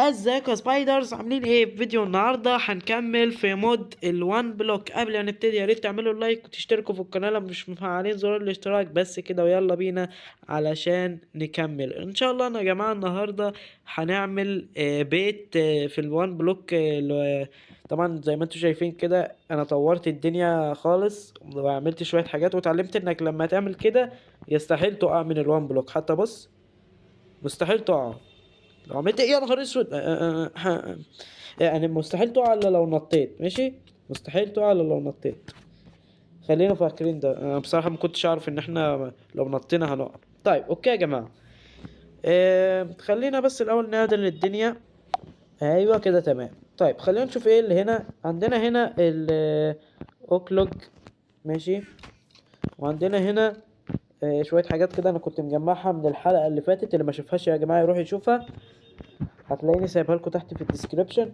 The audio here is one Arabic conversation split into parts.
ازيكم يا سبايدرز، عاملين ايه؟ في فيديو النهارده هنكمل في مود الوان بلوك. قبل ما نبتدي يا ريت تعملوا لايك وتشتركوا في القناه لو مش مفعلين زرار الاشتراك. بس كده ويلا بينا علشان نكمل ان شاء الله. انا يا جماعه النهارده هنعمل بيت في الوان بلوك. طبعا زي ما انتم شايفين كده انا طورت الدنيا خالص وعملت شويه حاجات، واتعلمت انك لما تعمل كده يستحيل تقع من الوان بلوك. حتى بص، مستحيل تقع لو عملت ايه. يا نهار اسود يعني مستحيل تقع الا لو نطيت. ماشي، مستحيل تقع الا لو نطيت. خلينا فاكرين ده. انا بصراحة ما كنتش اعرف ان احنا لو نطينا هنقع. طيب اوكي يا جماعة، خلينا بس الاول نعدل الدنيا. ايوه كده تمام. طيب خلينا نشوف ايه اللي هنا. عندنا هنا اوكلوج، ماشي. وعندنا هنا شوية حاجات كده انا كنت مجمعها من الحلقة اللي فاتت. اللي ما شافهاش يا جماعة يروح يشوفها، هتلاقيني سايبها لكم تحت في الديسكريبشن.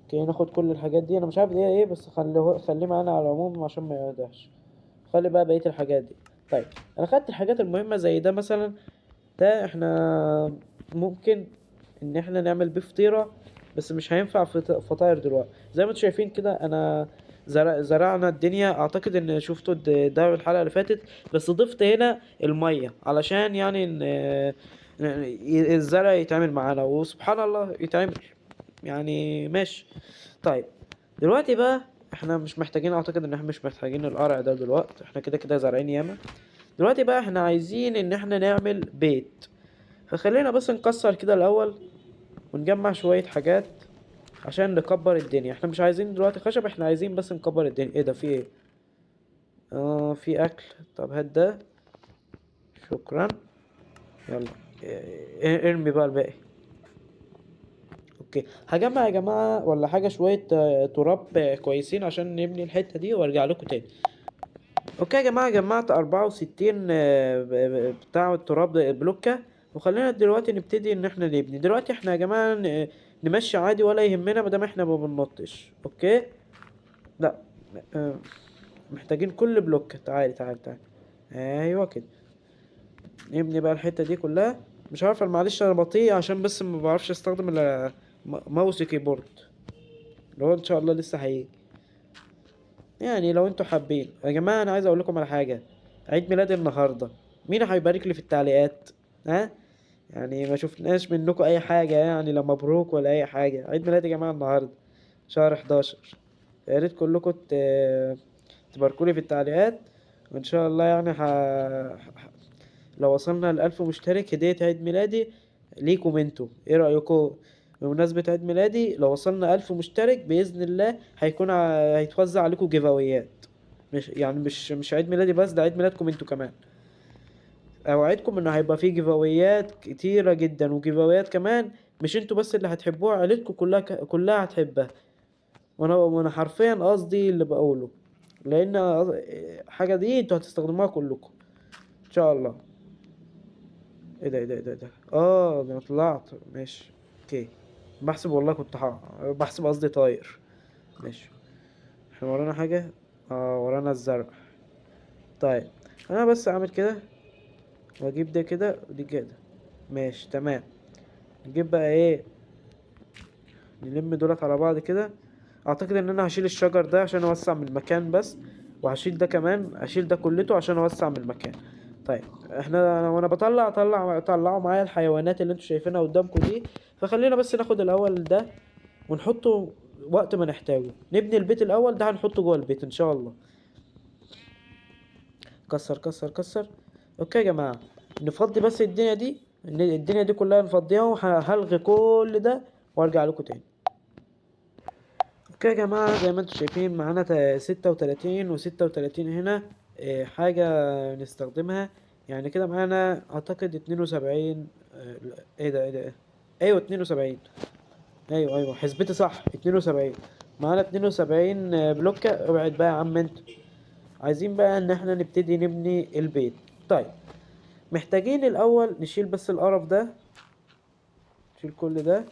اوكي، ناخد كل الحاجات دي. انا مش عارف دي ايه، بس خليه معانا على العموم عشان ما يقدحش. خلي بقى بقية الحاجات دي. طيب انا خدت الحاجات المهمة زي ده مثلا. ده احنا ممكن ان احنا نعمل بيه فطيرة، بس مش هينفع فطاير دلوقتي. زي ما انتم شايفين كده انا زرعنا الدنيا. اعتقد ان شفتوا ده الحلقة اللي فاتت. بس ضفت هنا المية علشان يعني ان الزرع يتعمل معانا، وسبحان الله يتعمل يعني. ماشي. طيب دلوقتي بقى احنا مش محتاجين، اعتقد ان احنا مش محتاجين القرع ده دلوقتي، احنا كده كده زارعين ياما. دلوقتي بقى احنا عايزين ان احنا نعمل بيت. فخلينا بس نكسر كده الاول ونجمع شوية حاجات عشان نكبر الدنيا. احنا مش عايزين دلوقتي خشب، احنا عايزين بس نكبر الدنيا. ايه ده؟ في ايه؟ في اكل. طب هات ده، شكرا. يلا ارمي بقى الباقي. اوكي هجمع يا جماعة ولا حاجة شوية تراب كويسين عشان نبني الحتة دي وارجع لكم تاني. اوكي يا جماعة، جمعت 64 بتاع التراب بلوكة. وخلينا دلوقتي نبتدي ان احنا نبني. دلوقتي احنا يا جماعة نمشي عادي ولا يهمنا مادام احنا ما بننطش. اوكي، لا آه، محتاجين كل بلوكة. تعالي تعالي تعالي. ايوه كده. نبني بقى الحتة دي كلها. مش عارف معلش انا بطيء عشان بس ما بعرفش استخدم ماوس كيبورد. اللي هو ان شاء الله لسه هيجي. يعني لو انتوا حابين يا جماعة، انا عايز اقول لكم على حاجة. عيد ميلادي النهاردة، مين هيبارك لي في التعليقات؟ ها؟ يعني ما شفناش منكم اي حاجة، يعني لا مبروك ولا اي حاجة. عيد ميلادي يا جماعة النهاردة شهر 11. يا ريت كلكم تباركوا لي في التعليقات. وان شاء الله يعني لو وصلنا ل1000 مشترك هدية عيد ميلادي ليكم انتوا. ايه رأيكم؟ بمناسبة عيد ميلادي لو وصلنا 1000 مشترك بإذن الله هيكون هيتوزع عليكم جيفاويات. مش يعني مش عيد ميلادي بس، ده عيد ميلادكم انتوا كمان. اوعدكم انه هيبقى فيه جيفاويات كتيرة جدا، وجيفاويات كمان مش انتوا بس اللي هتحبوها، عيلتكم كلها كلها هتحبها. وانا حرفيا قصدي اللي بقوله، لان حاجة دي انتوا هتستخدموها كلكم ان شاء الله. ايه ده ايه ده ايه ده إيه ده؟ ده انا طلعت. ماشي اوكي. بحسب والله كنت بحسب قصدي طاير. ماشي. احنا ورانا حاجة. ورانا الزرع. طيب انا بس اعمل كده واجيب ده كده ودي كده. ماشي تمام. نجيب بقى ايه، نلم دولت على بعض كده. اعتقد ان انا هشيل الشجر ده عشان اوسع من المكان بس، وهشيل ده كمان، هشيل ده كلته عشان اوسع من المكان. طيب احنا وانا طلعوا معايا الحيوانات اللي انتوا شايفينها قدامكم دي. فخلينا بس ناخد الاول ده ونحطه وقت ما نحتاجه. نبني البيت الاول ده هنحطه جوه البيت ان شاء الله. كسر كسر كسر. اوكي يا جماعة، نفضي بس الدنيا دي، الدنيا دي كلها نفضيها، وهلغي كل ده وارجع لكم تاني. اوكي يا جماعة، زي ما انتم شايفين معانا 36 و36 هنا. حاجة نستخدمها يعني كده. معانا اعتقد 72. ايه ده ايه ده ايوه 72. ايوه ايوه حسبتي صح، 72. معانا 72 بلوكة. ابعد بقى يا عم انت. عايزين بقى ان احنا نبتدي نبني البيت. طيب محتاجين الاول نشيل بس القرف ده، نشيل كل ده.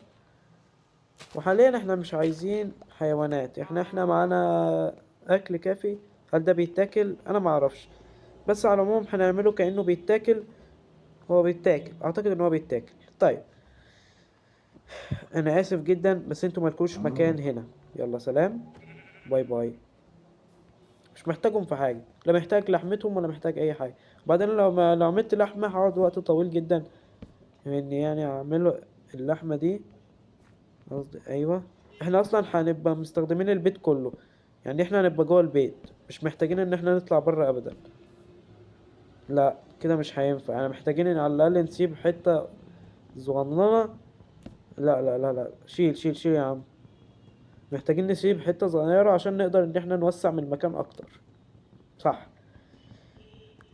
وحاليا احنا مش عايزين حيوانات. احنا معانا اكل كافي. هل ده بيتاكل؟ انا ما اعرفش، بس على العموم هنعمله كأنه بيتاكل. هو بيتاكل، اعتقد ان هو بيتاكل. طيب انا اسف جدا بس انتوا مالكوش مكان هنا. يلا سلام، باي باي. مش محتاجهم في حاجه، لا محتاج لحمتهم ولا محتاج اي حاجه. وبعدين لو عملت لحمه هقعد وقت طويل جدا، يعني اعمله اللحمه دي. قصدي ايوه، احنا اصلا هنبقى مستخدمين البيت كله، يعني احنا هنبقى جوه البيت، مش محتاجين ان احنا نطلع بره ابدا. لا كده مش هينفع، انا محتاجين ان على الاقل نسيب حته صغننه. لا لا لا لا، شيل شيل شيل يا عم. محتاجين نسيب حته صغيره عشان نقدر ان احنا نوسع من المكان اكتر. صح.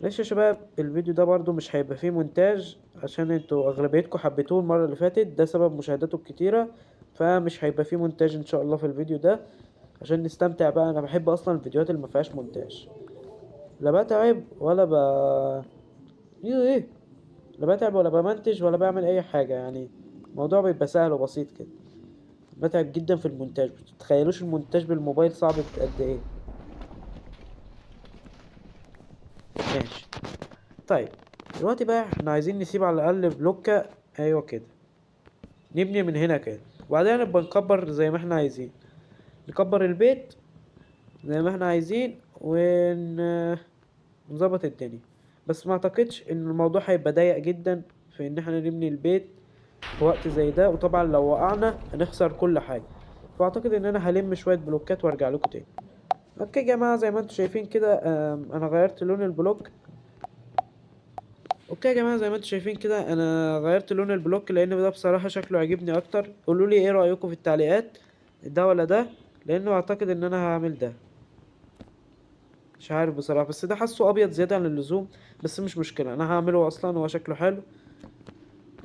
ليش يا شباب الفيديو ده برضو مش هيبقى فيه مونتاج، عشان انتوا اغلبيتكم حبيتوه المره اللي فاتت، ده سبب مشاهداته الكتيره. فمش هيبقى فيه مونتاج ان شاء الله في الفيديو ده، عشان نستمتع بقى. انا بحب اصلا الفيديوهات اللي ما فيهاش مونتاج. لا بتعب ولا ايه، لا بتعب ولا بمنتج ولا بعمل اي حاجه، يعني الموضوع بيبقى سهل وبسيط كده. بتعب جدا في المونتاج، متتخيلوش المونتاج بالموبايل صعب قد ايه. ماشي. طيب دلوقتي بقى احنا عايزين نسيب على الاقل بلوكة. ايوه كده، نبني من هنا كده، وبعدين نبقى نكبر زي ما احنا عايزين. نكبر البيت زي ما احنا عايزين ونظبط الدنيا. بس ما اعتقدش ان الموضوع هيبقى ضيق جدا في ان احنا نبني البيت في وقت زي ده، وطبعا لو وقعنا هنخسر كل حاجة. فاعتقد ان انا هلم شوية بلوكات وارجع لكم تاني. اوكي يا جماعة، زي ما انتم شايفين كده انا غيرت لون البلوك. اوكي يا جماعة، زي ما انتم شايفين كده انا غيرت لون البلوك، لان ده بصراحة شكله عجبني اكتر. قولوا لي ايه رأيكم في التعليقات، ده ولا ده؟ لانه اعتقد ان انا هعمل ده. مش عارف بصراحة، بس ده حاسه ابيض زيادة عن اللزوم. بس مش مشكلة، انا هعمله اصلا. هو شكله حلو،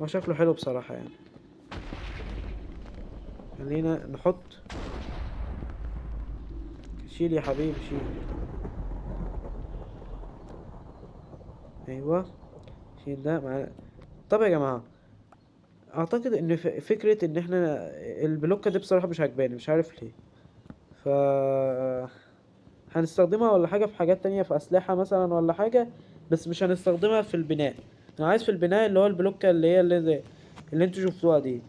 هو شكله حلو بصراحة يعني. خلينا نحط. شيل يا حبيبي شيل. ايوه، شيل ده طب يا جماعة، اعتقد ان فكرة ان احنا البلوكة دي بصراحة مش عجباني، مش عارف ليه. ف هنستخدمها ولا حاجة في حاجات تانية، في أسلحة مثلا ولا حاجة. بس مش هنستخدمها في البناء. أنا عايز في البناء اللي هو البلوكة اللي هي اللي انتوا شفتوها دي.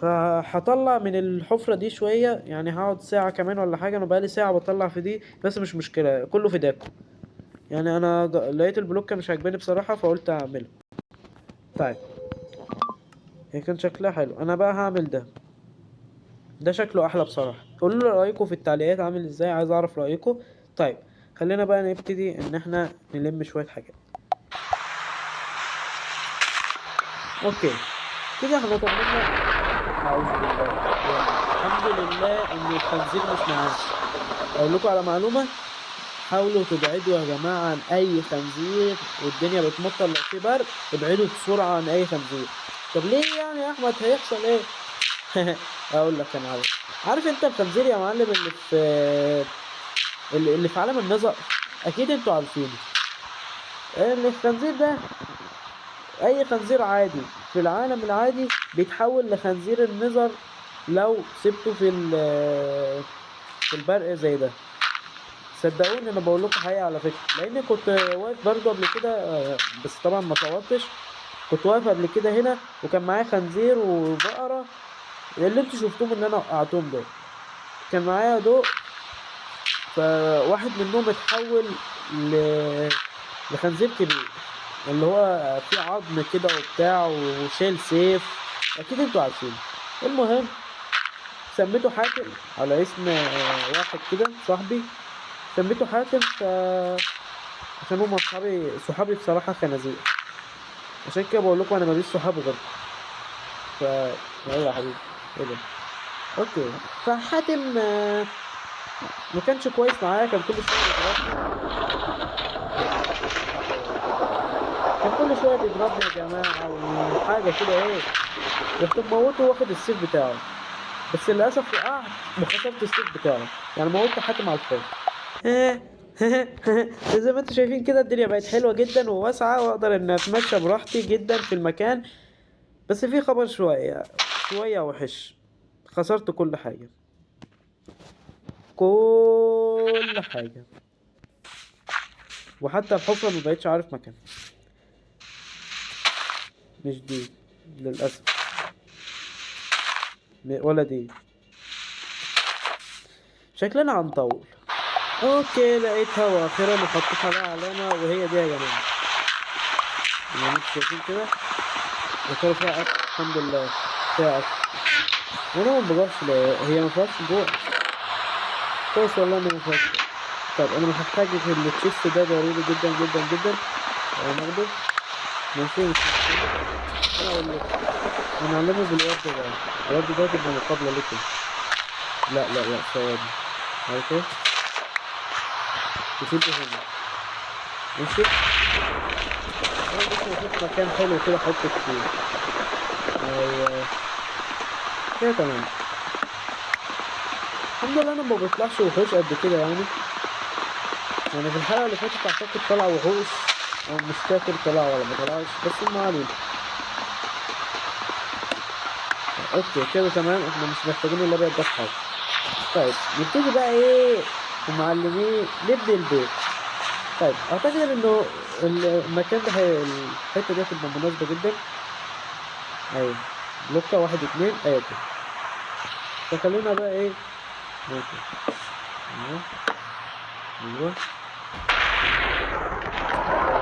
هطلع من الحفرة دي شوية، يعني هقعد ساعة كمان ولا حاجة. أنا بقالي ساعة بطلع في دي، بس مش مشكلة، كله فداكم. يعني أنا لقيت البلوكة مش عاجباني بصراحة، فقلت أعملها. طيب، هي كان شكلها حلو. أنا بقى هعمل ده شكله أحلى بصراحة. قولوا لي رأيكم في التعليقات عامل ازاي، عايز أعرف رأيكم. طيب خلينا بقى نبتدي إن احنا نلم شوية حاجات. اوكي كده احنا طمنا. اعوذ بالله. الحمد لله ان الخنزير مش معانا. اقول لكم على معلومه، حاولوا تبعدوا يا جماعه عن اي خنزير، والدنيا بتمطر لو في برد ابعدوا بسرعه عن اي خنزير. طب ليه يعني يا احمد، هيحصل ايه؟ اقول لك انا عارف انت الخنزير يا معلم اللي في عالم النظر، اكيد انتوا عارفينه. الخنزير ده، اي خنزير عادي في العالم العادي بيتحول لخنزير النظر لو سبته في البرق زي ده. صدقوني انا بقول لكم حقيقة على فكرة، لان كنت واقف برضه قبل كده بس طبعا ما صورتش. كنت واقف قبل كده هنا وكان معايا خنزير وبقرة، اللي انتوا شفتوهم اللي انا وقعتهم دول. كان معايا دول، فواحد منهم اتحول ل... لخنزير كبير، اللي هو فيه عظم كده وبتاع وشايل سيف. اكيد انتوا عارفين. المهم سميته حاتم على اسم واحد كده صاحبي. سميته حاتم عشان هما صحابي بصراحة خنازير. عشان كده بقول لكم انا ماليش صحاب غير. ف يلا يا حبيبي، ايه ده؟ اوكي. فحاتم ما كانش كويس معايا، كان كل شويه بيضربني. كان كل شويه بيضربني يا جماعه وحاجه كده ايه. رحت مموته واخد السيف بتاعه، بس للاسف وقعت وخسرت السيف بتاعه. يعني موتت حاتم على الفاضي. زي ما انتم شايفين كده الدنيا بقت حلوه جدا وواسعه، واقدر ان اتمشى براحتي جدا في المكان. بس في خبر شويه وحش. خسرت كل حاجه، كل حاجه. وحتى الحفره ما بقتش عارف مكانها. مش دي، للاسف. ولا دي. شكلنا هنطول. اوكي لقيتها واخيرا وحطيت عليها علامة، وهي دي يا جماعة. يعني انتوا شايفين كده، يا ترى فيها اكل؟ الحمد لله فيها اكل. وانا ما بجوعش ليه؟ هي ما فيهاش جوع. كويس والله ان ما فيهاش. طب انا مش هحتاج التشيست ده ضروري جدا جدا جدا. ناخده. ماشي مش مشكلة. انا اقول لك انا هعلمه بالورد ده. الورد ده تبقى مقابلة لكم. لا ثواني. عارف ايه؟ تسيبه هنا. ماشي. انا بس اشوف مكان حلو كده احطك فيه. ايوه كده تمام. الحمد لله انا ما بيطلعش وحوش قد كده يعني. يعني في الحلقة اللي فاتت اعتقد طلع وحوش، او مش فاكر طلع ولا ما طلعش، بس ما علينا. اوكي كده تمام، احنا مش محتاجين الابيض ده في حاجة. طيب نبتدي بقى ايه المعلمين نبني البيت. طيب اعتقد انه المكان ده الحتة دي هتبقى مناسبة جدا. ايوه بلوكة واحد اتنين ايوه كده. فخلينا بقى ايه ممكن. ايوه ايوه.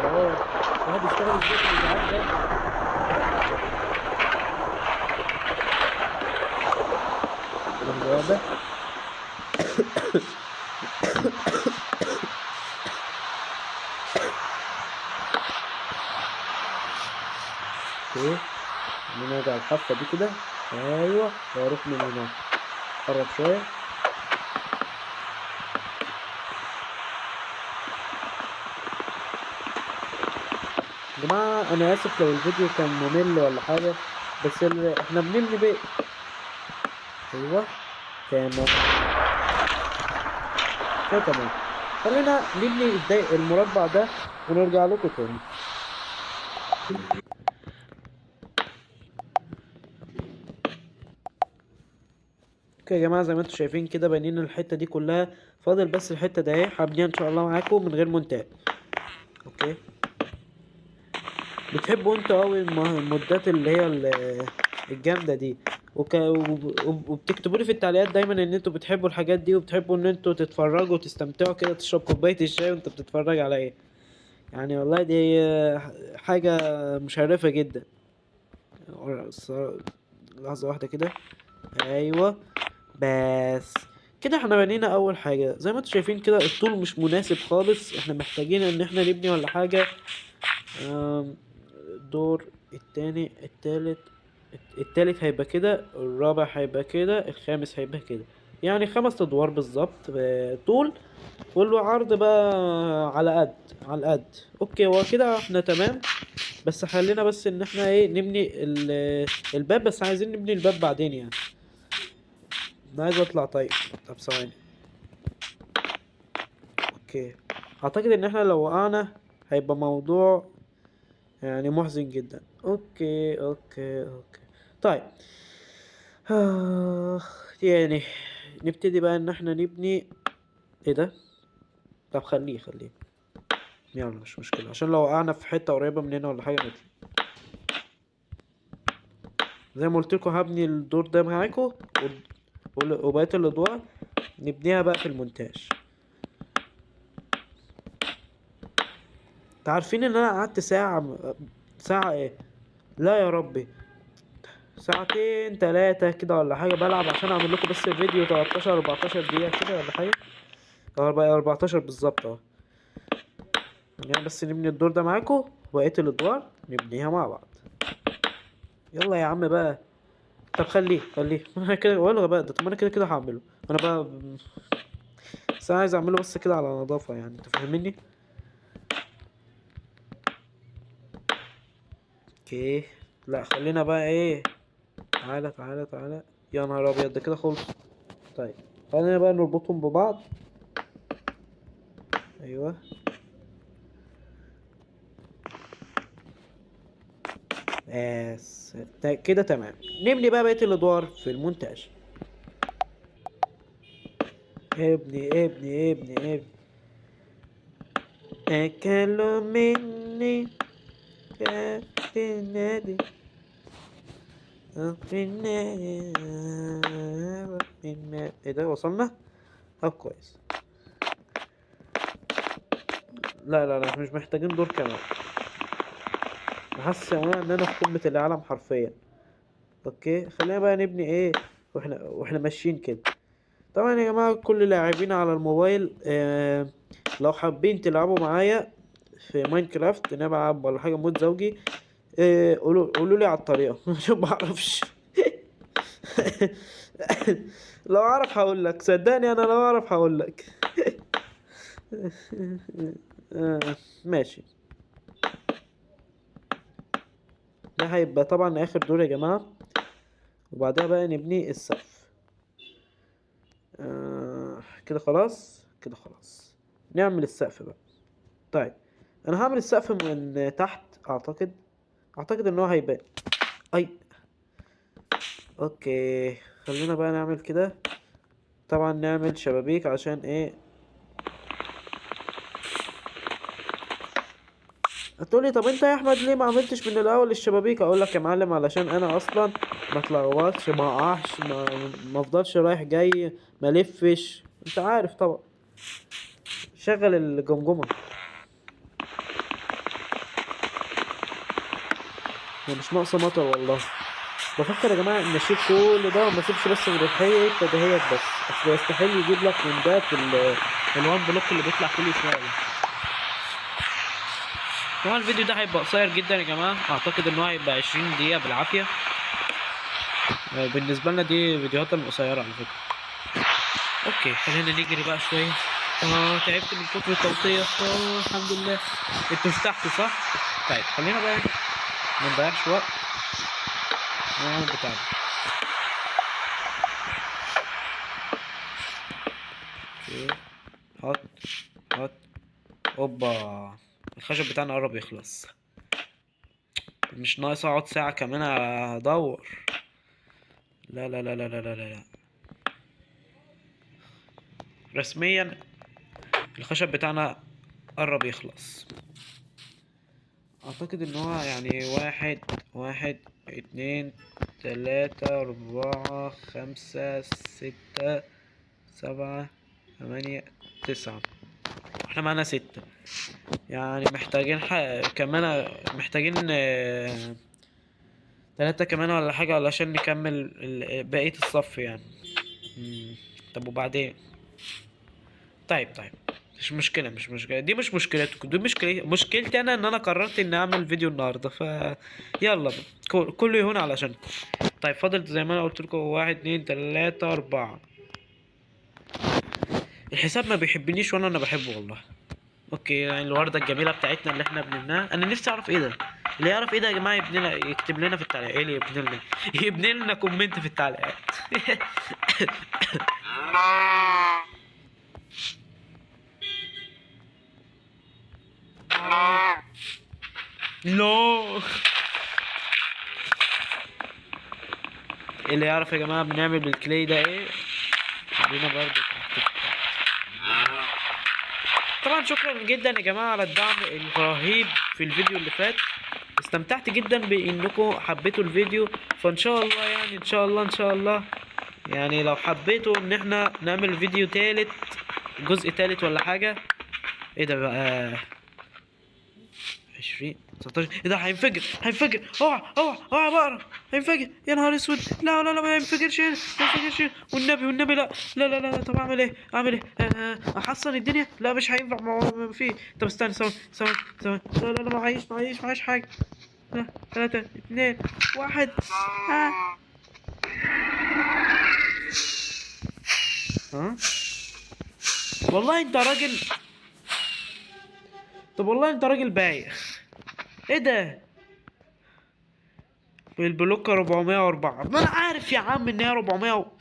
اه واحد يشتغل ازاي في الازعاج ده. لحظة واحدة. اوكي خلينا نرجع الحافة دي كده. ايوه واروح من هنا. قرب شوية. يا جماعة انا اسف لو الفيديو كان ممل ولا حاجة، بس احنا بنبني بيت. ايوه تمام كده تمام. خلينا نبني المربع ده ونرجع لكم تاني. اوكي يا جماعة زي ما انتم شايفين كده بانين الحتة دي كلها. فاضل بس الحتة ده اهي هبنيها ان شاء الله معاكم من غير مونتاج. اوكي. بتحبوا انتوا اوي المودات اللي هي الجامدة دي. وبتكتبوا لي في التعليقات دايما ان انتوا بتحبوا الحاجات دي، وبتحبوا ان انتوا تتفرجوا وتستمتعوا كده، تشرب كوباية الشاي وانت بتتفرج على ايه. يعني والله دي حاجة مشرفة جدا. لحظة واحدة كده. ايوه بس كده احنا بنينا اول حاجة. زي ما انتوا شايفين كده الطول مش مناسب خالص، احنا محتاجين ان احنا نبني ولا حاجة. الدور التاني التالت هيبقى كده، الرابع هيبقى كده، الخامس هيبقى كده. يعني 5 ادوار بالظبط طول. والعرض بقى على قد على قد. اوكي هو كده احنا تمام. بس خلينا بس ان احنا ايه نبني الباب. بس عايزين نبني الباب بعدين يعني. انا عايز اطلع. طب ثواني. اوكي اعتقد ان احنا لو وقعنا هيبقى موضوع يعني محزن جدا. اوكي. طيب يعني نبتدي بقى ان احنا نبني. ايه ده؟ طب خليه. يلا مش مشكلة، عشان لو وقعنا في حتة قريبة مننا ولا حاجة نطلع. زي ما قلت لكم هبني الدور ده معاكم، وبقية الادوار نبنيها بقى في المونتاج. انت عارفين ان انا قعدت ساعة ايه؟ لا يا ربي، ساعتين 3 كده ولا حاجة بلعب عشان اعمل لكم بس فيديو 13 14 دقيقة كده ولا حاجة. اه بقى 14 بالظبط اهو. يعني بس نبني الدور ده معاكم، وبقية الادوار نبنيها مع بعض. يلا يا عم بقى. طب خليه انا كده والغى بقى ده. طب انا كده هعمله. انا بقى بس انا عايز اعمله بس كده على نظافة يعني، انت فاهمني. اوكي لا خلينا بقى ايه. تعالى. يا نهار ابيض ده كده خلص. طيب خلينا بقى نربطهم ببعض. ايوه بس كده تمام. نبني بقى بقية الادوار في المونتاج. ابني. اكلوا مني كابتن نادي. ايه ده، وصلنا؟ طب كويس. لا لا لا، مش محتاجين دور كمان. حاسس يا جماعه ان انا في قمة العالم حرفيا. اوكي، خلينا بقى نبني ايه واحنا ماشيين كده. طبعا يا جماعة كل لاعبين على الموبايل، لو حابين تلعبوا معايا في ماينكرافت نلعب ولا حاجة مود زوجي، قولوا لي على الطريقة عشان ما اعرفش. لو اعرف هقول لك، صدقني انا لو اعرف هقول لك. ماشي. ده هيبقى طبعا اخر دور يا جماعة، وبعدها بقى نبني السقف. كده خلاص، كده خلاص. نعمل السقف بقى. طيب، انا هعمل السقف من تحت. اعتقد ان هو هيبان. اي، اوكي. خلينا بقى نعمل كده. طبعا نعمل شبابيك عشان ايه؟ هتقولي طب انت يا احمد ليه ما عملتش من الاول الشبابيك؟ اقول لك يا معلم علشان انا اصلا ما اتلخبطش، ما اقعش، ما افضلش رايح جاي، ما لفش، انت عارف طبعا. شغل الجمجمه. هي مش ناقصه مطر والله. بفكر يا جماعه ان اشيل كل ده وما اسيبش بس من الحته دهيت بس. اصل يستحيل يجيب لك من ده الوان بلوك اللي بيطلع كل شويه. طبعا الفيديو ده هيبقى قصير جدا يا جماعه، اعتقد ان هو هيبقى 20 دقيقه بالعافيه. بالنسبه لنا دي فيديوهات القصيره على فكره. اوكي، خلينا نجري بقى شويه. تعبت من كتر التوطيه. الحمد لله. انتوا ارتحتوا صح؟ طيب خلينا بقى ما نضيعش وقت ونعمل بتاعنا. اوكي، حط حط. اوبا، الخشب بتاعنا قرب يخلص. مش ناقص اقعد ساعة كمان ادور. لا لا لا لا لا لا لا. رسميا الخشب بتاعنا قرب يخلص. اعتقد ان هو يعني واحد اتنين تلاتة اربعة خمسة ستة سبعة ثمانية تسعة. احنا معانا ستة، يعني محتاجين كمان محتاجين تلاتة كمان ولا حاجة علشان نكمل بقية الصف يعني. طب وبعدين؟ طيب، مش مشكلة دي، مش مشكلتكم دي، مشكلتي انا ان انا قررت اني اعمل فيديو النهاردة. يلا بقى. كله يهون علشانكم. طيب فاضل زي ما انا قلت لكم، واحد اتنين تلاتة اربعة. الحساب ما بيحبنيش وانا بحبه والله. اوكي، يعني الوردة الجميلة بتاعتنا اللي احنا بنبناها، انا نفسي اعرف ايه ده. اللي يعرف ايه ده يا جماعة يبني لنا، يكتب لنا في التعليقات. ايه اللي يبني لنا؟ يبني لنا كومنت في التعليقات. لا. اللي يعرف يا جماعة بنعمل بالكلي ده ايه، خلينا برضه تحت. طبعا شكرا جدا يا جماعة على الدعم الرهيب في الفيديو اللي فات. استمتعت جدا بانكم حبيتوا الفيديو، فان شاء الله يعني ان شاء الله يعني لو حبيتوا ان احنا نعمل فيديو تالت، جزء تالت ولا حاجة. ايه ده بقى؟ 20 19. ايه ده؟ هينفجر. اوعى بقرا. هينفجر يا نهار اسود. لا لا لا، ما ينفجرش هنا، ما ينفجرش هنا. والنبي لا لا لا لا. طب اعمل ايه؟ احصن الدنيا؟ لا مش هينفع، ما في. طب استنى ثواني. لا لا لا، معيش حاجة. 3 2 1. ها، والله انت راجل. طب والله انت راجل بايخ. ايه ده؟ في البلوكة 404. ما انا عارف يا عم ان هي 400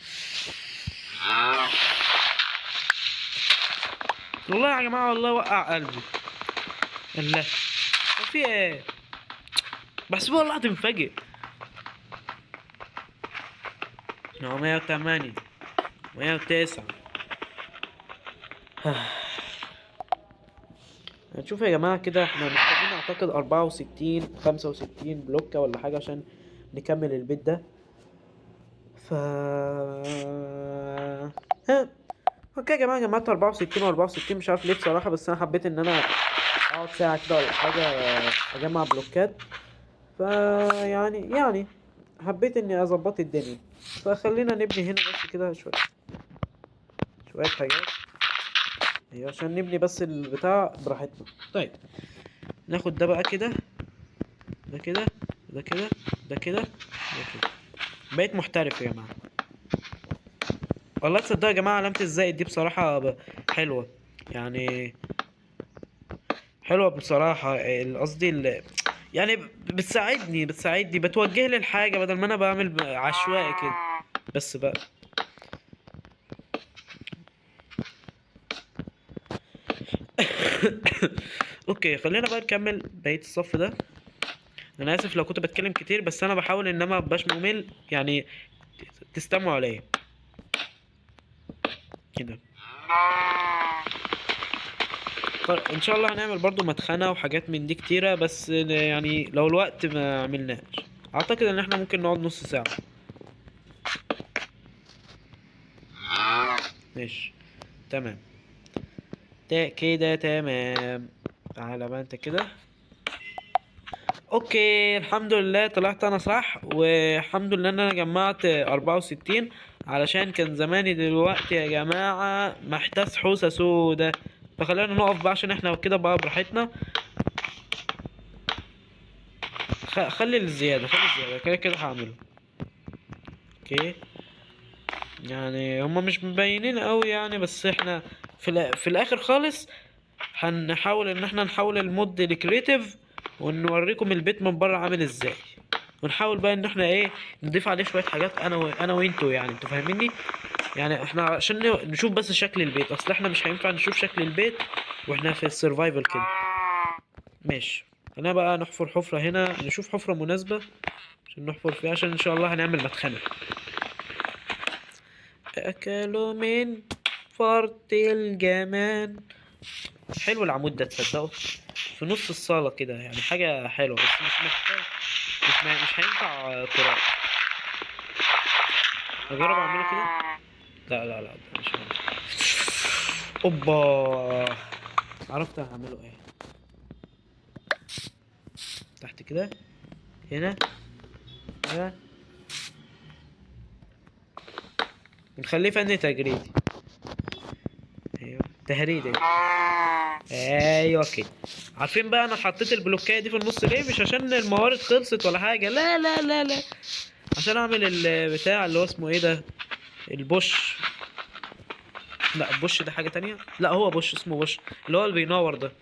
والله يا جماعة والله وقع قلبي. الله، في ايه؟ بس والله هتنفجر. 108 109. هنشوف يا جماعة كده، احنا محتاجين اعتقد 64 65 بلوكة ولا حاجة عشان نكمل البيت ده. ف ها. اوكي يا جماعه، جمعت 64 و64، مش عارف ليه بصراحه، بس انا حبيت ان انا اقعد ساعه كده ولا حاجه اجمع بلوكات. يعني حبيت اني اظبط الدنيا. فخلينا نبني هنا بس كده شويه حاجات. ايوه، عشان نبني بس البتاع براحتنا. طيب، ناخد ده بقى كده، ده كده، ده كده، ده كده، ده كده. بقيت محترف يا جماعه. والله تصدقوا يا جماعه، علامه الزائد دي بصراحه حلوه يعني. حلوه بصراحه، قصدي يعني بتساعدني بتوجه لي الحاجه بدل ما انا بعمل عشوائي كده. بس بقى اوكي، خلينا بقى نكمل بقيه الصف ده. انا اسف لو كنت بتكلم كتير، بس انا بحاول ان ما ابقاش ممل يعني. تستمعوا عليا كده. طيب ان شاء الله هنعمل برضو مدخنة وحاجات من دي كتيرة، بس يعني لو الوقت ما عملناش، اعتقد ان احنا ممكن نقعد نص ساعة. ماشي، تمام. كده تمام. تعالى بقى انت كده. اوكي، الحمد لله طلعت انا صح، والحمد لله ان انا جمعت 64. علشان كان زماني دلوقتي يا جماعة محتاس حوسة سودا. فخلينا نقف بقى عشان احنا كده بقى براحتنا. خلي الزيادة كده كده هعمله. اوكي، يعني هما مش مبينين قوي يعني، بس احنا في الاخر خالص هنحاول ان احنا نحول المود لكريتيف، ونوريكم البيت من بره عامل ازاي. ونحاول بقى ان احنا ايه، نضيف عليه شويه حاجات، انا وانتوا يعني، انتوا فاهميني. يعني احنا عشان نشوف بس شكل البيت، اصل احنا مش هينفع نشوف شكل البيت واحنا في السرفايفل كده. ماشي، خلينا بقى نحفر حفره هنا، نشوف حفره مناسبه عشان نحفر فيها، عشان ان شاء الله هنعمل مدخنه. أكلوا من فرط الجمال. حلو العمود ده تصدقوا، في نص الصالة كده يعني، حاجة حلوة، بس مش محتاج، مش هينفع تراب. أجرب أعمله كده. لا ده مش هينفع. أوبا، عرفت هعمله ايه. تحت كده، هنا، هنا. ونخليه فن تجريدي. ايوه، تهريدي. ايوه كده. عارفين بقى انا حطيت البلوكايه دي في النص ليه؟ مش عشان الموارد خلصت ولا حاجه، لا لا لا لا، عشان اعمل البتاع اللي هو اسمه ايه ده، البوش. لا البوش ده حاجه تانية، لا هو بوش، اسمه بوش، اللي هو اللي بينور ده.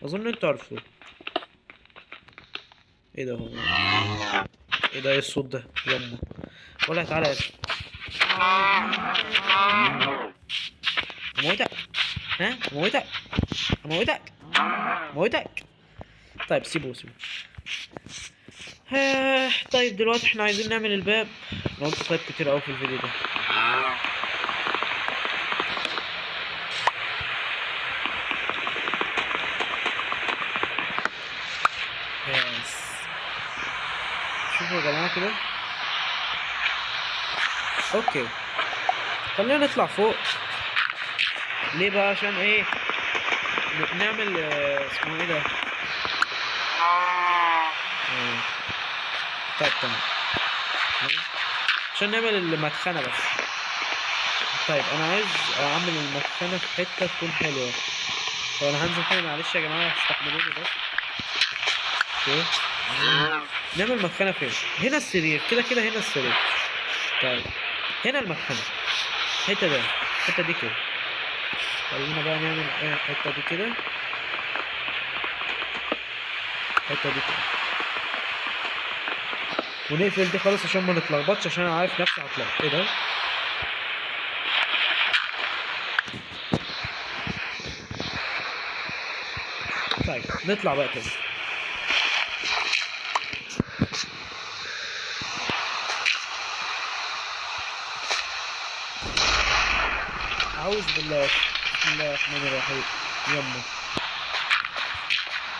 اظن انتوا عارفوه. ايه ده هو؟ ايه ده، ايه الصوت ده يما؟ ولا تعالى يا ابني. اموتك. ها، اموتك، اموتك، اموتك. طيب سيبوه. طيب دلوقتي احنا عايزين نعمل الباب. انا قلت طيب كتير اوي في الفيديو ده. بس شوفوا يا جماعة كده. اوكي، خلينا نطلع فوق. ليه بقى؟ عشان ايه؟ نعمل اسمه ايه ده. طيب تمام، عشان نعمل المدخنة بس. طيب انا عايز اعمل المدخنة في حتة تكون حلوة. طب انا هنزل تاني، معلش يا جماعة استحملوني بس. اوكي، نعمل مدخنة فين؟ هنا السرير، كده كده هنا السرير. طيب هنا المدخنة، الحتة ده، الحتة دي كده. خلينا بقى نعمل ايه، الحتة دي كده، الحتة دي كده، ونقفل دي خالص عشان ما نتلخبطش، عشان انا عارف نفسي هتلخبط. ايه ده؟ طيب نطلع بقى تاني. أعوذ بالله، بسم الله الرحمن الرحيم. يما،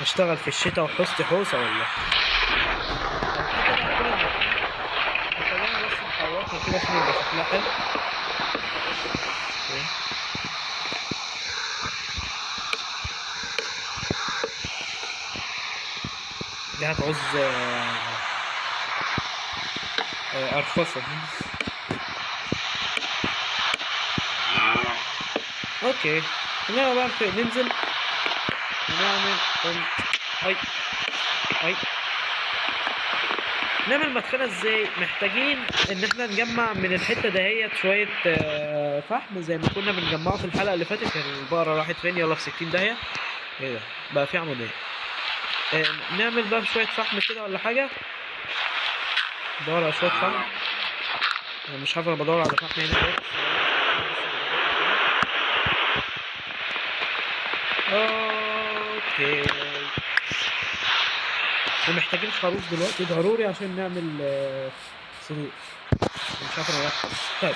اشتغل في الشتاء وحوستي حوسة والله. خلينا بس نحوطها كده عشان يبقى شكلها حلو. اوكي. دي هتعوز ارفصه. اوكي خلينا بقى ننزل ونعمل اي اي نعمل مدخنة ازاي. محتاجين ان احنا نجمع من الحتة دهيت شوية فحم زي ما كنا بنجمعه في الحلقة اللي فاتت. البقرة راحت فين؟ يلا في 60 داهية. ايه ده بقى؟ في عمودية. نعمل بقى شوية فحم كده ولا حاجة. ندور على شوية فحم. انا مش عارف انا بدور على فحم هنا ليه. اوكي ومحتاجين خروف دلوقتي ضروري عشان نعمل سرير. مش عارف انا رايح. طيب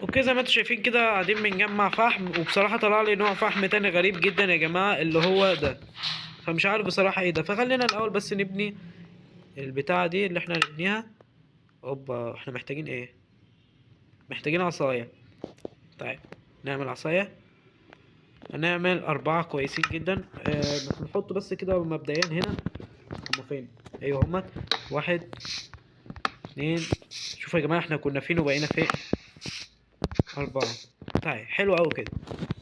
اوكي زي ما انتم شايفين كده قاعدين بنجمع فحم، وبصراحه طلع لي نوع فحم تاني غريب جدا يا جماعه اللي هو ده. فمش عارف بصراحه ايه ده. فخلينا الاول بس نبني البتاعه دي اللي احنا نبنيها. اوبا احنا محتاجين ايه؟ محتاجين عصايه. طيب نعمل عصايه. هنعمل 4 كويسين جدا. نحط بس كده مبدئيا هنا. هما فين؟ ايوه هما 1 2. شوفوا يا جماعه احنا كنا فين وبقينا فين. 4. طيب حلو قوي كده.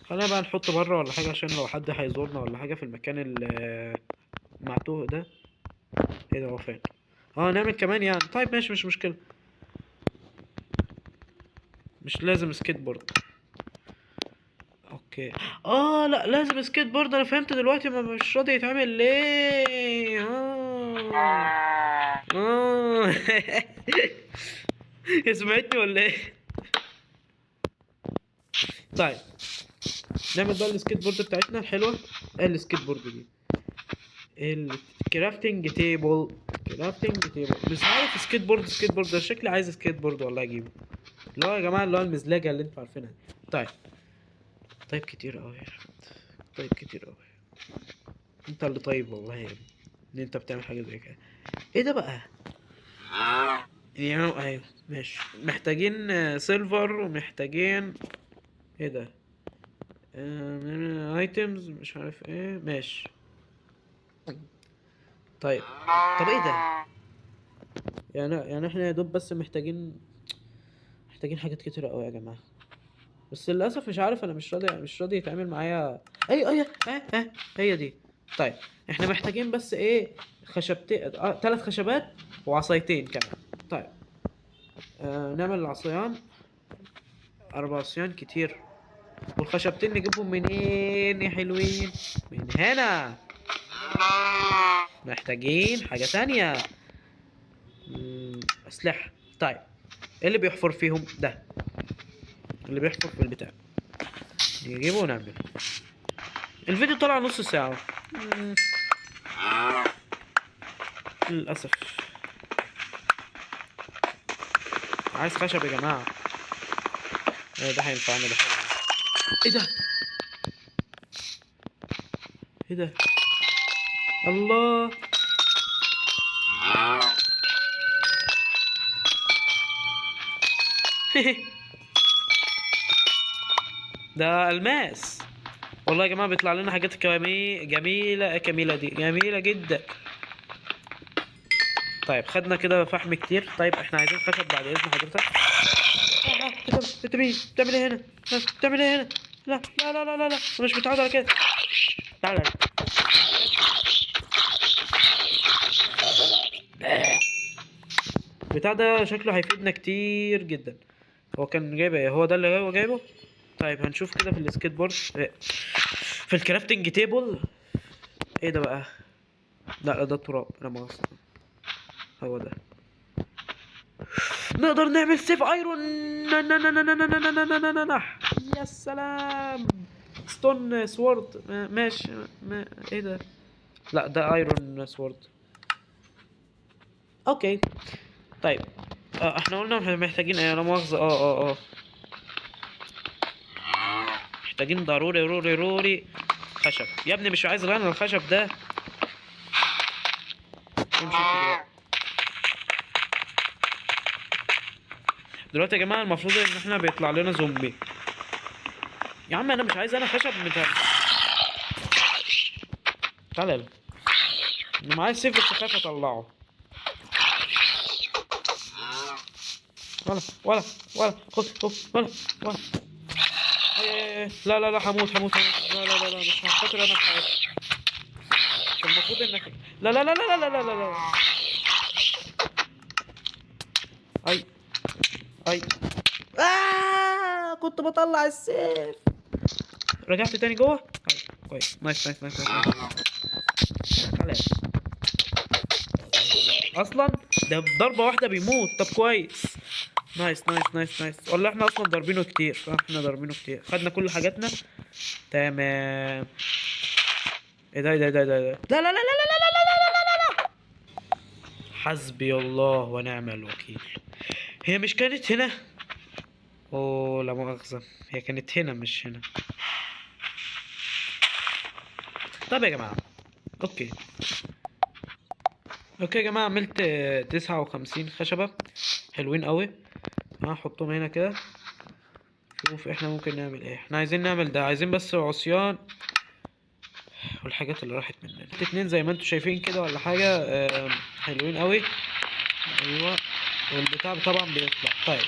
خلينا بقى نحط بره ولا حاجه عشان لو حد هيزورنا ولا حاجه في المكان المعتوه ده. ايه ده هو فين؟ نعمل كمان يعني. طيب ماشي مش مشكله. مش لازم سكيت بورد. اوكي. لا لازم سكيت بورد. انا فهمت دلوقتي. ما مش راضي يتعمل ليه. سمعتني ولا ايه؟ طيب نعمل بقى السكيت بورد بتاعتنا الحلوه. ايه السكيت بورد دي؟ الكرافتنج تيبل. كرافتنج تيبل. مش عارف سكيت بورد. سكيت بورد ده شكلي عايز سكيت بورد والله اجيبه. اللي هو يا جماعه اللي هو المزلجه اللي انتوا عارفينها. طيب. طيب كتير قوي يا احمد. طيب كتير قوي. انت اللي طيب والله يا ابني ان انت بتعمل حاجه زي كده. ايه ده بقى؟ يعني ايوه ماشي. محتاجين سيلفر ومحتاجين ايه ده؟ ايتمز مش عارف ايه. ماشي. طيب. طب ايه ده؟ يعني احنا يا دوب بس محتاجين حاجات كتيرة قوي يا جماعة. بس للأسف مش عارف. أنا مش راضي يتعمل معايا. أي هي دي. طيب احنا محتاجين بس ايه؟ خشبتين 3 خشبات وعصايتين كمان. طيب نعمل العصيان. 4 عصيان كتير. والخشبتين نجيبهم منين يا حلوين؟ من هنا. محتاجين حاجة تانية. أسلحة. طيب ايه اللي بيحفر فيهم ده؟ اللي بيحفر في البتاع نجيبه ونعمله. الفيديو طلع نص ساعة. للأسف. عايز خشب يا جماعة. ده هينفعنا ده. ايه ده؟ ايه ده؟ الله. ده الماس. والله يا جماعة بيطلع لنا حاجات جميلة دي جميلة جدا. طيب خدنا كده فحم كتير. طيب احنا عايزين خشب بعد اذن حضرتك. انت مين؟ بتعمل ايه هنا؟ بتعمل ايه هنا؟ لا لا لا لا لا لا. مش متعود على كده. تعالى. البتاع ده شكله هيفيدنا كتير جدا. هو كان جايبه ايه؟ هو ده اللي هو جايبه. طيب هنشوف كده في السكيت بورد في الكرافتنج تيبل. ايه ده بقى؟ لا ده التراب. انا مؤاخذة. هو ده. نقدر نعمل سيف ايرون. يا سلام. ستون سورد. ماشي. ايه ده؟ لا ده ايرون سورد. اوكي. طيب احنا قلنا احنا محتاجين ايه؟ انا مؤاخذة. محتاجين ضروري خشب. يا ابني مش عايز انا الخشب ده. امشي كده. دلوقتي يا جماعه المفروض ان احنا بيطلع لنا زومبي. يا عم انا مش عايز انا خشب تعالى يلا. انا معايا سيف بس خايف اطلعه. ولا خد ولا. لا لا لا هموت. لا مش عشان خاطر انا خايف. المفروض انك لا. اي كنت بطلع السيف. رجعت تاني جوه. كويس نايس. تعالى. اصلا ده بضربة واحدة بيموت. طب كويس. نايس. ولا احنا اصلا ضاربينه كتير. احنا ضاربينه كتير. خدنا كل حاجاتنا. تمام. ايه ده لا. حسبي الله ونعم الوكيل. هي مش كانت هنا؟ اوه لا مؤاخذة، هي كانت هنا مش هنا. طب يا جماعة اوكي يا جماعة، عملت 59 خشبة حلوين قوي. هحطهم هنا كده. شوف احنا ممكن نعمل ايه. احنا عايزين نعمل ده، عايزين بس عصيان والحاجات اللي راحت مننا. اتنين زي ما انتوا شايفين كده ولا حاجة. حلوين قوي. ايوه. والبتاع طبعا بيطلع. طيب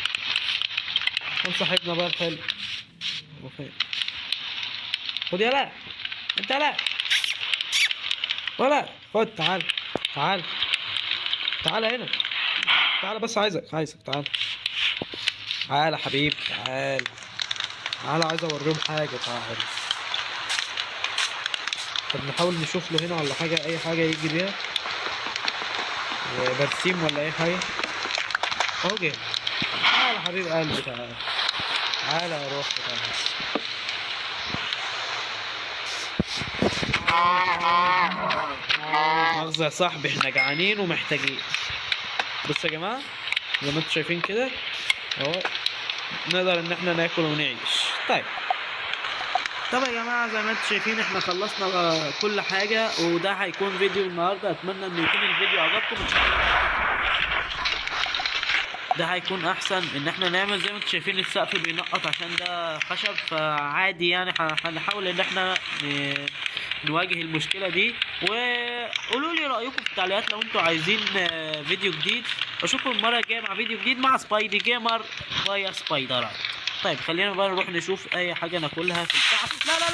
كم صاحبنا بقى الحلو؟ وفين؟ خد يلا. انت لا ولا خد. تعال هنا. تعال بس عايزك تعال يا حبيبي. تعال عايز اوريهم حاجة. تعال. طب نحاول نشوف له هنا ولا حاجة، اي حاجة يجي بيها. برسيم ولا اي حاجة. اهو جه. تعال يا حبيب قلبي. تعال يا روح. مؤاخذة يا صاحبي، احنا جعانين ومحتاجين. بص يا جماعة، زي ما انتوا شايفين كده اهو، نقدر ان احنا ناكل ونعيش. طيب يا جماعة، زي ما انتوا شايفين احنا خلصنا كل حاجة، وده هيكون فيديو النهاردة. اتمنى ان يكون الفيديو عجبكم. ده هيكون احسن ان احنا نعمل زي ما انتوا شايفين السقف بينقط عشان ده خشب، فعادي يعني. هنحاول ان احنا نواجه المشكلة دي. وقولوا لي رأيكم في التعليقات لو انتوا عايزين فيديو جديد. اشوفكم المرة الجاية مع فيديو جديد مع سبايدي جيمر ويا سبايدرات. طيب خلينا بقى نروح نشوف اي حاجة ناكلها في البتاع. لا